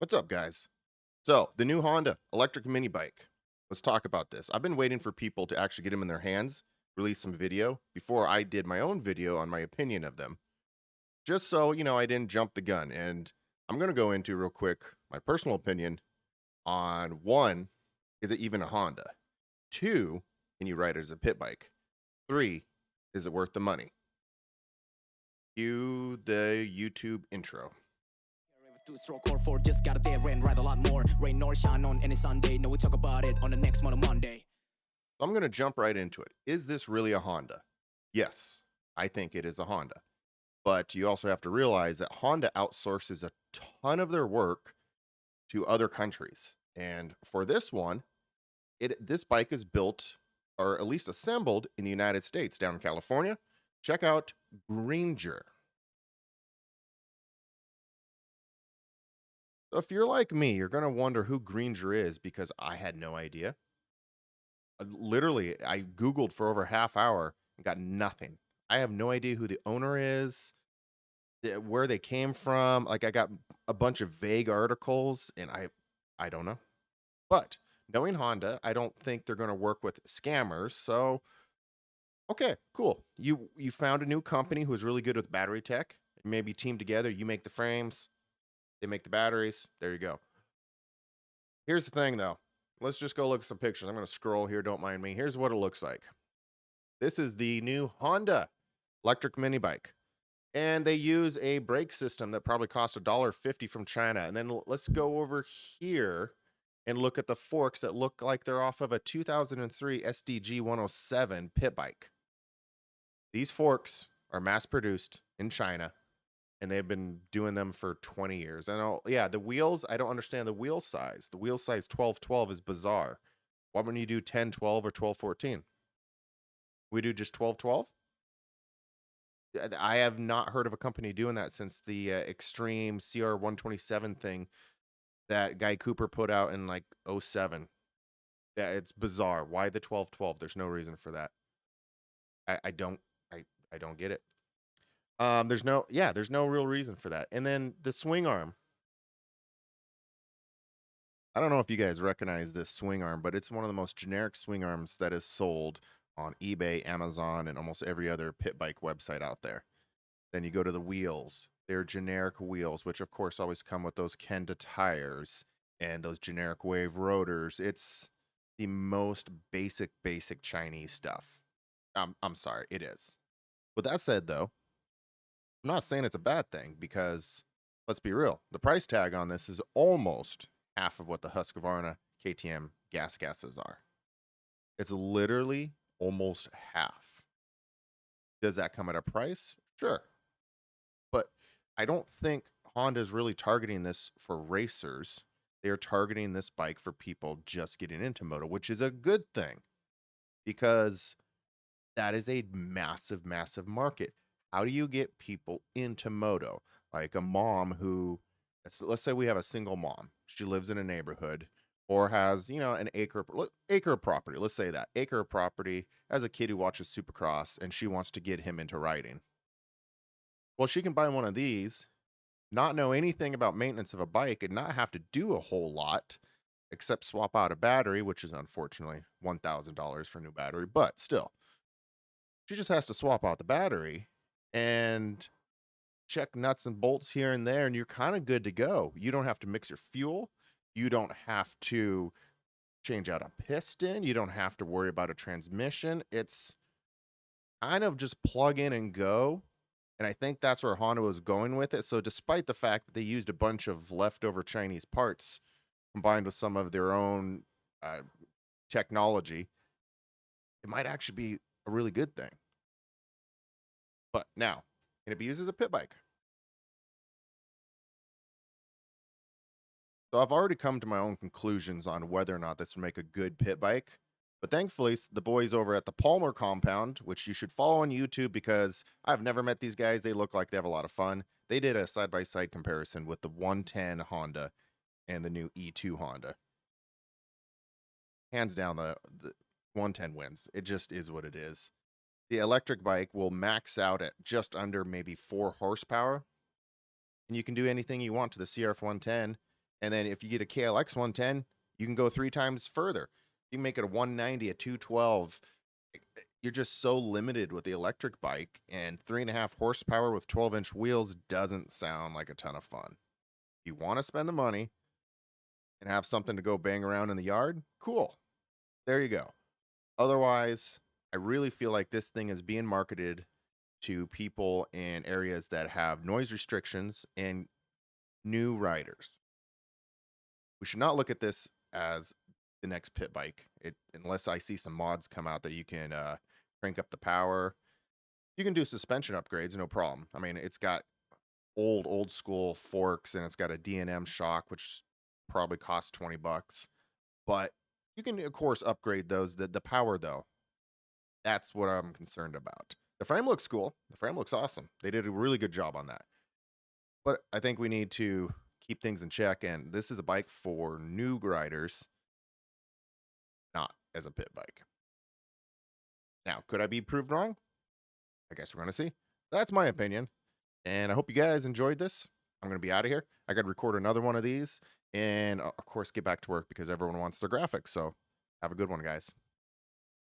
What's up, guys? So, the new Honda electric mini bike. Let's talk about this. I've been waiting for people to actually get them in their hands, release some video before I did my own video on my opinion of them. Just so, I didn't jump the gun. And I'm going to go into real quick my personal opinion on one, is it even a Honda? Two, can you ride it as a pit bike? Three, is it worth the money? Cue the YouTube intro. Two-stroke or four, just got a day rain, ride a lot more. Rain or shine on any Sunday. No, we talk about it on the next Moto Monday. So I'm going to jump right into it. Is this really a Honda? Yes, I think it is a Honda. But you also have to realize that Honda outsources a ton of their work to other countries. And for this one, this bike is built or at least assembled in the United States down in California. Check out Granger. So if you're like me, you're going to wonder who Granger is because I had no idea. Literally, I Googled for over a half hour and got nothing. I have no idea who the owner is, where they came from. Like I got a bunch of vague articles and I don't know. But knowing Honda, I don't think they're going to work with scammers. So, okay, cool. You found a new company who's really good with battery tech. Maybe team together, you make the frames, they make the batteries. There you go. Here's the thing though. Let's just go look at some pictures. I'm going to scroll here, don't mind me. Here's what it looks like. This is the new Honda electric mini bike. And they use a brake system that probably cost $1.50 from China. And then let's go over here and look at the forks that look like they're off of a 2003 SDG 107 pit bike. These forks are mass produced in China and they've been doing them for 20 years. And yeah, the wheels, I don't understand the wheel size. The wheel size 1212 is bizarre. Why wouldn't you do 1012 or 1214? We do just 1212? I have not heard of a company doing that since the extreme CR 127 thing that Guy Cooper put out in like '07. Yeah, it's bizarre. Why the 1212? There's no reason for that. I don't I don't get it. There's no real reason for that. And then the swing arm. I don't know if you guys recognize this swing arm, but it's one of the most generic swing arms that is sold on eBay, Amazon, and almost every other pit bike website out there. Then you go to the wheels. They're generic wheels, which of course always come with those Kenda tires and those generic wave rotors. It's the most basic Chinese stuff. I'm sorry, it is. With that said, though, I'm not saying it's a bad thing because let's be real. The price tag on this is almost half of what the Husqvarna KTM gas gases are. It's literally almost half. Does that come at a price? Sure. But I don't think Honda is really targeting this for racers. They are targeting this bike for people just getting into moto, which is a good thing because that is a massive market. How do you get people into moto? Like a mom who, let's say we have a single mom. She lives in a neighborhood or has, an acre of property. Let's say that acre of property, has a kid who watches Supercross and she wants to get him into riding. Well, she can buy one of these, not know anything about maintenance of a bike and not have to do a whole lot except swap out a battery, which is unfortunately $1,000 for a new battery, but still. She just has to swap out the battery and check nuts and bolts here and there, and you're kind of good to go. You don't have to mix your fuel. You don't have to change out a piston. You don't have to worry about a transmission. It's kind of just plug in and go. And I think that's where Honda was going with it. So despite the fact that they used a bunch of leftover Chinese parts combined with some of their own technology, it might actually be a really good thing. But now, can it be used as a pit bike? So I've already come to my own conclusions on whether or not this would make a good pit bike. But thankfully, the boys over at the Palmer compound, which you should follow on YouTube because I've never met these guys. They look like they have a lot of fun. They did a side-by-side comparison with the 110 Honda and the new E2 Honda. Hands down, the 110 wins. It just is what it is. The electric bike will max out at just under maybe 4 horsepower. And you can do anything you want to the CRF 110. And then if you get a KLX 110, you can go 3 times further. You can make it a 190, a 212. You're just so limited with the electric bike, and 3.5 horsepower with 12-inch wheels doesn't sound like a ton of fun. If you want to spend the money and have something to go bang around in the yard, cool. There you go. Otherwise, I really feel like this thing is being marketed to people in areas that have noise restrictions and new riders. We should not look at this as the next pit bike, unless I see some mods come out that you can crank up the power. You can do suspension upgrades, no problem. I mean, it's got old school forks, and it's got a D&M shock, which probably costs $20. But you can, of course, upgrade those. The power, though, that's what I'm concerned about. The frame looks cool. The frame looks awesome. They did a really good job on that. But I think we need to keep things in check, and this is a bike for new riders, not as a pit bike. Now, could I be proved wrong? I guess we're going to see. That's my opinion. And I hope you guys enjoyed this. I'm going to be out of here. I got to record another one of these and, of course, get back to work because everyone wants their graphics. So have a good one, guys.